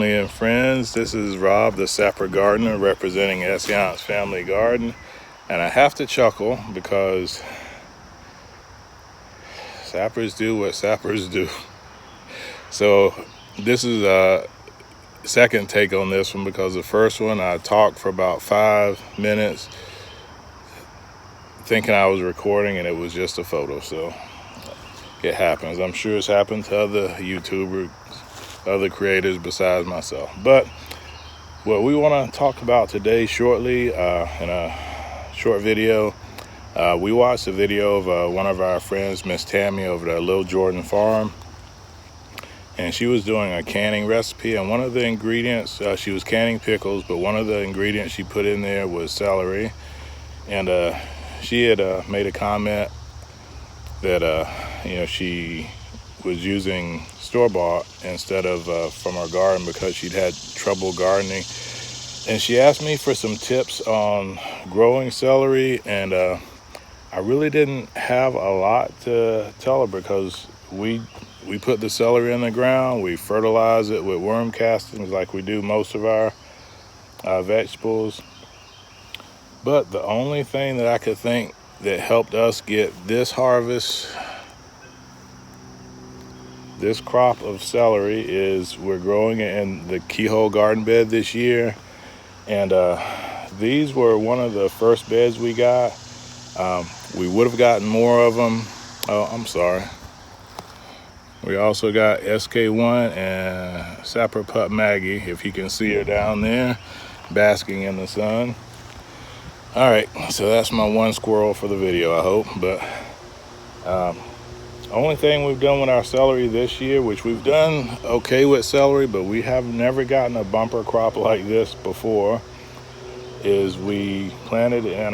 family and friends. This is Rob, the Sapper Gardener, representing Essayons Family Garden. And I have to chuckle because sappers do what sappers do. So this is a second take on this one, because the first one I talked for about 5 minutes thinking I was recording and it was just a photo. So it happens. I'm sure it's happened to other YouTubers, other creators besides myself. But what we want to talk about today shortly, in a short video, we watched a video of one of our friends, Miss Tammy, over at Little Jordan Farm, and she was doing a canning recipe. And one of the ingredients, she was canning pickles, but one of the ingredients she put in there was celery. And she had made a comment that she was using store-bought instead of from her garden because she'd had trouble gardening. And she asked me for some tips on growing celery, and I really didn't have a lot to tell her, because we put the celery in the ground, we fertilize it with worm castings like we do most of our vegetables. But the only thing that I could think that helped us get this harvest, this crop of celery, is we're growing it in the keyhole garden bed this year. And these were one of the first beds we got. We would have gotten more of them. Oh, I'm sorry. We also got SK1 and Sapper Pup Maggie, if you can see her down there, basking in the sun. All right, so that's my one squirrel for the video, I hope. But only thing we've done with our celery this year, which we've done okay with celery, but we have never gotten a bumper crop like this before, is we planted in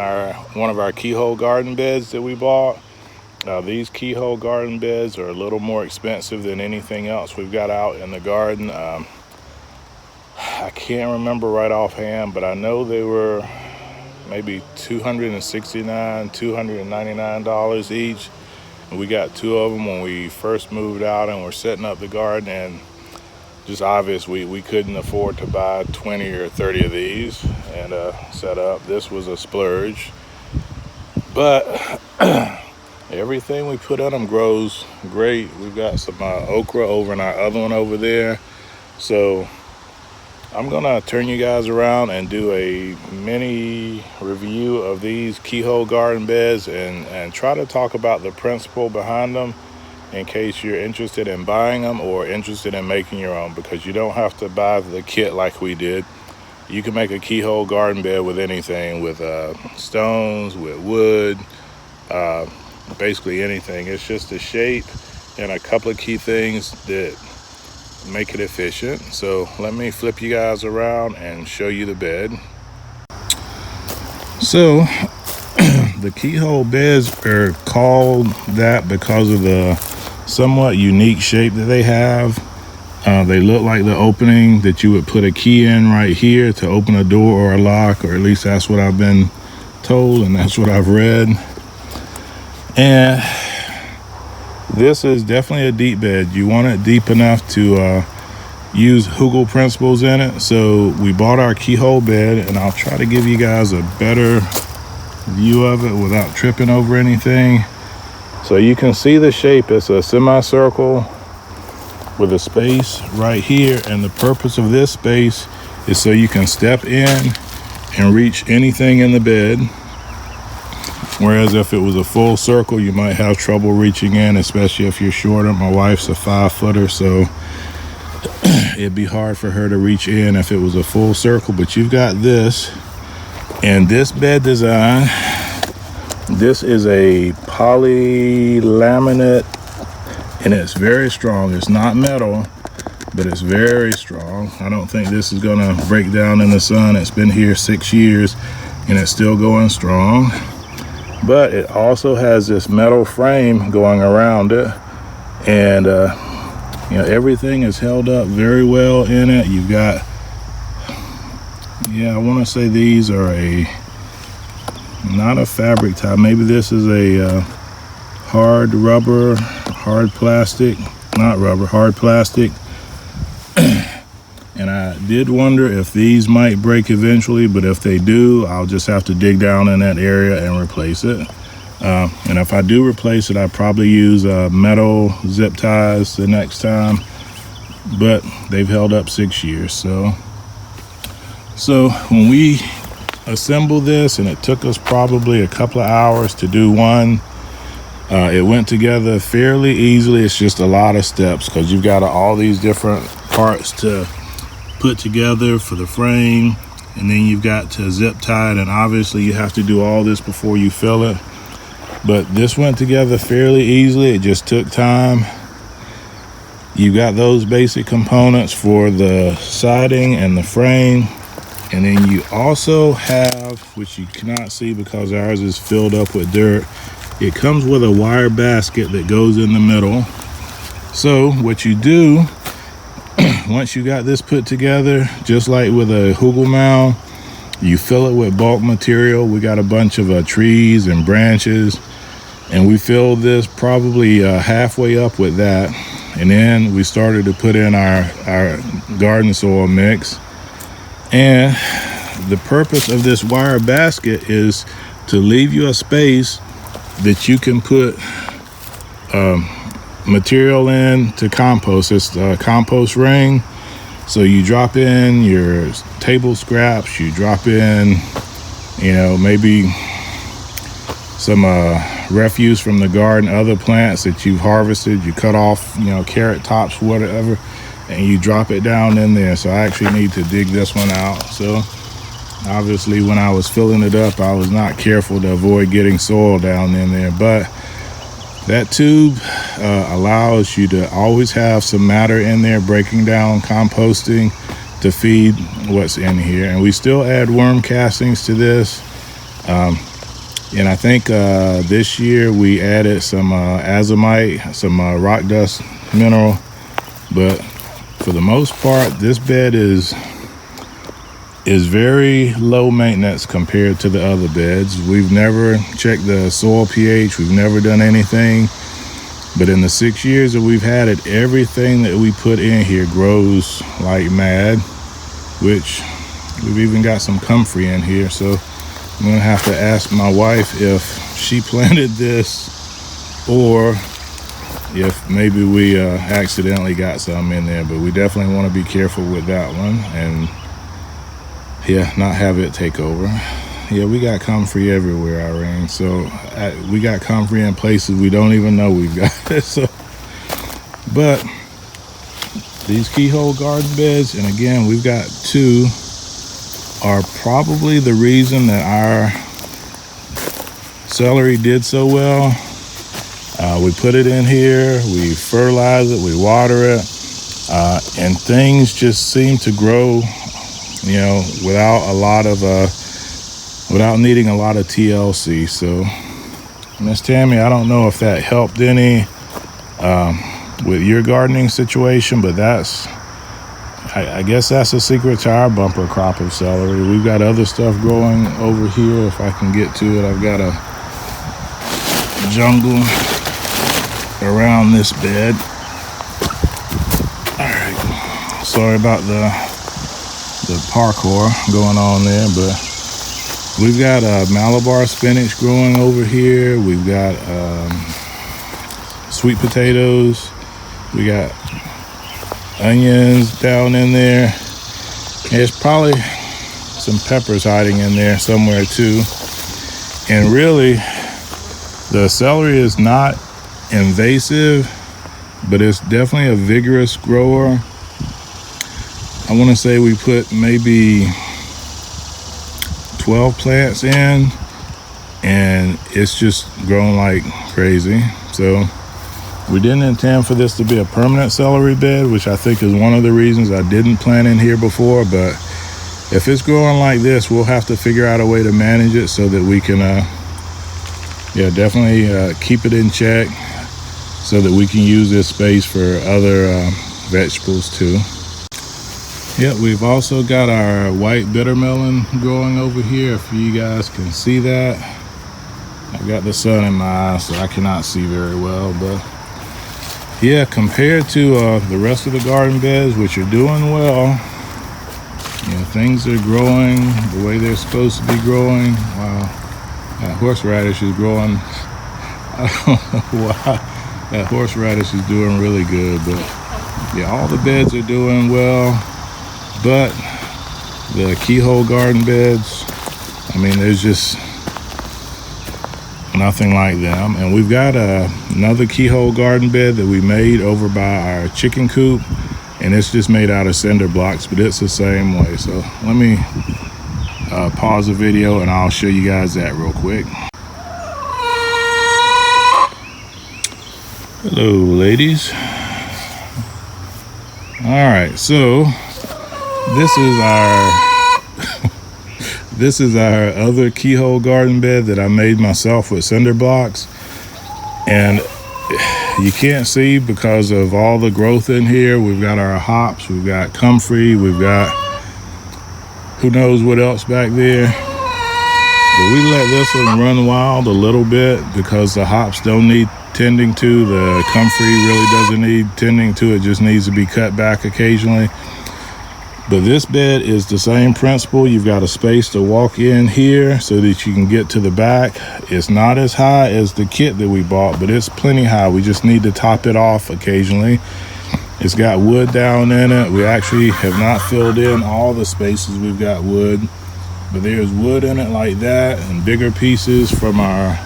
one of our keyhole garden beds that we bought. These keyhole garden beds are a little more expensive than anything else we've got out in the garden. I can't remember right offhand, but I know they were maybe $269, $299 each. And we got 2 of them when we first moved out and we're setting up the garden, and just obvious we couldn't afford to buy 20 or 30 of these and set up. This was a splurge, but everything we put on them grows great. We've got some okra over in our other one over there. So I'm gonna turn you guys around and do a mini review of these keyhole garden beds and try to talk about the principle behind them, in case you're interested in buying them or interested in making your own, because you don't have to buy the kit like we did. You can make a keyhole garden bed with anything, with stones, with wood, basically anything. It's just a shape and a couple of key things that make it efficient. So let me flip you guys around and show you the bed. So the keyhole beds are called that because of the somewhat unique shape that they have. They look like the opening that you would put a key in right here to open a door or a lock, or at least that's what I've been told and that's what I've read. And this is definitely a deep bed. You want it deep enough to use Hugel principles in it. So we bought our keyhole bed, and I'll try to give you guys a better view of it without tripping over anything. So you can see the shape. It's a semicircle with a space right here, and the purpose of this space is so you can step in and reach anything in the bed. Whereas if it was a full circle, you might have trouble reaching in, especially if you're shorter. My wife's a 5-footer, so it'd be hard for her to reach in if it was a full circle. But you've got this, and this bed design, this is a poly laminate, and it's very strong. It's not metal, but it's very strong. I don't think this is gonna break down in the sun. It's been here 6 years and it's still going strong. But it also has this metal frame going around it, and everything is held up very well in it. You've got, I want to say these are not a fabric tie. Maybe this is a hard rubber, hard plastic, not rubber, hard plastic. And did wonder if these might break eventually, but if they do, I'll just have to dig down in that area and replace it. And if I do replace it, I probably use metal zip ties the next time, but they've held up 6 years. So when we assembled this, and it took us probably a couple of hours to do one, it went together fairly easily. It's just a lot of steps because you've got all these different parts to put together for the frame, and then you've got to zip tie it, and obviously you have to do all this before you fill it. But this went together fairly easily. It just took time. You got those basic components for the siding and the frame, and then you also have, which you cannot see because ours is filled up with dirt, it comes with a wire basket that goes in the middle. So what you do, once you got this put together, just like with a hugel mound, you fill it with bulk material. We got a bunch of trees and branches, and we filled this probably halfway up with that. And then we started to put in our garden soil mix. And the purpose of this wire basket is to leave you a space that you can put material in to compost. It's a compost ring. So you drop in your table scraps, you drop in, maybe some refuse from the garden, other plants that you've harvested, you cut off, carrot tops, whatever, and you drop it down in there. So I actually need to dig this one out. So obviously when I was filling it up, I was not careful to avoid getting soil down in there, but that tube allows you to always have some matter in there, breaking down, composting to feed what's in here. And we still add worm castings to this. And I think this year we added some azomite, some rock dust mineral. But for the most part, this bed is very low maintenance compared to the other beds. We've never checked the soil pH. We've never done anything. But in the 6 years that we've had it, everything that we put in here grows like mad, which we've even got some comfrey in here. So I'm gonna have to ask my wife if she planted this or if maybe we accidentally got some in there. But we definitely want to be careful with that one, and not have it take over. We got comfrey everywhere, Irene. So we got comfrey in places we don't even know we've got it. So, but these keyhole garden beds, and again, we've got two, are probably the reason that our celery did so well. We put it in here, we fertilize it, we water it, and things just seem to grow, without needing a lot of TLC. So Miss Tammy, I don't know if that helped any with your gardening situation, but I guess that's a secret to our bumper crop of celery. We've got other stuff growing over here. If I can get to it, I've got a jungle around this bed. All right, sorry about the parkour going on there, but we've got Malabar spinach growing over here. We've got sweet potatoes. We got onions down in there. There's probably some peppers hiding in there somewhere too. And really, the celery is not invasive, but it's definitely a vigorous grower. I want to say we put maybe 12 plants in, and it's just growing like crazy. So we didn't intend for this to be a permanent celery bed, which I think is one of the reasons I didn't plant in here before. But if it's growing like this, we'll have to figure out a way to manage it so that we can definitely keep it in check, so that we can use this space for other vegetables too. We've also got our white bitter melon growing over here, if you guys can see that. I've got the sun in my eyes, so I cannot see very well, but compared to the rest of the garden beds, which are doing well, things are growing the way they're supposed to be growing. Wow, that horseradish is growing. I don't know why. That horseradish is doing really good, but yeah, all the beds are doing well, but the keyhole garden beds, I mean, there's just nothing like them. And we've got another keyhole garden bed that we made over by our chicken coop, and it's just made out of cinder blocks, but it's the same way. So let me pause the video and I'll show you guys that real quick. Hello, ladies. All right, so this is our this is our other keyhole garden bed that I made myself with cinder blocks, and you can't see because of all the growth in here. We've got our hops, we've got comfrey, we've got who knows what else back there. But we let this one run wild a little bit because the hops don't need tending to. The comfrey really doesn't need tending to. It just needs to be cut back occasionally. But this bed is the same principle. You've got a space to walk in here so that you can get to the back. It's not as high as the kit that we bought, but it's plenty high. We just need to top it off occasionally. It's got wood down in it. We actually have not filled in all the spaces we've got wood, but there's wood in it like that, and bigger pieces from our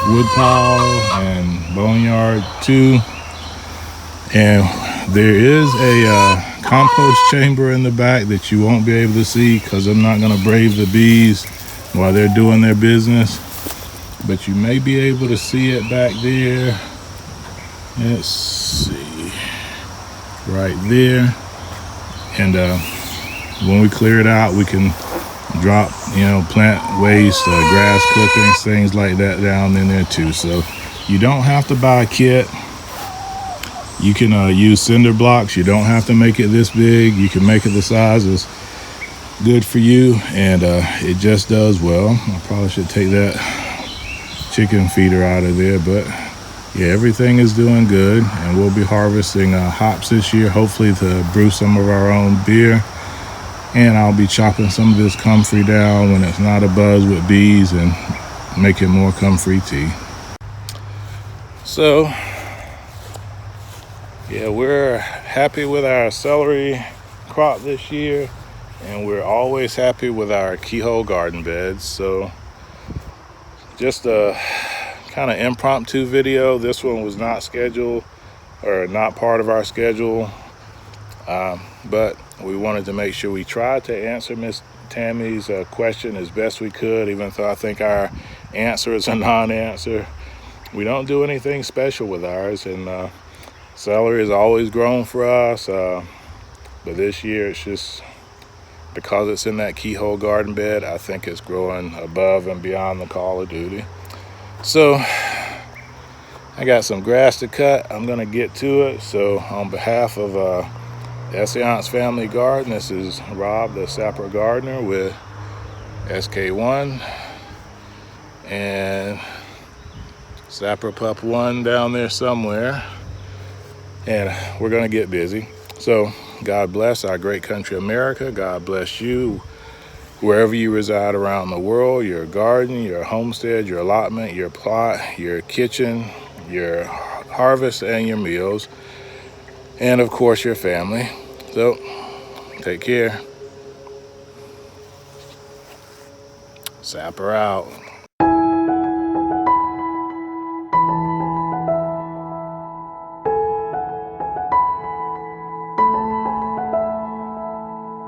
wood pile and boneyard too. And there is a compost chamber in the back that you won't be able to see because I'm not going to brave the bees while they're doing their business, but you may be able to see it back there. Let's see, right there. And when we clear it out, we can drop, plant waste, grass clippings, things like that down in there too. So you don't have to buy a kit. You can use cinder blocks. You don't have to make it this big. You can make it the size that's good for you, and it just does well. I probably should take that chicken feeder out of there, but yeah, everything is doing good, and we'll be harvesting hops this year, hopefully to brew some of our own beer. And I'll be chopping some of this comfrey down when it's not a buzz with bees and making more comfrey tea. So yeah, we're happy with our celery crop this year, and we're always happy with our keyhole garden beds. So just a kind of impromptu video. This one was not scheduled or not part of our schedule, but we wanted to make sure we tried to answer Miss Tammy's question as best we could, even though I think our answer is a non-answer. We don't do anything special with ours, and celery has always grown for us, but this year it's just because it's in that keyhole garden bed. I think it's growing above and beyond the call of duty. So I got some grass to cut. I'm gonna get to it. So on behalf of the Essayons Family Garden, this is Rob, the Sapper Gardener, with SK1 and Sapper Pup 1 down there somewhere. And we're gonna get busy. So God bless our great country America. God bless you wherever you reside around the world, your garden, your homestead, your allotment, your plot, your kitchen, your harvest, and your meals, and of course your family. So take care. Sapper out.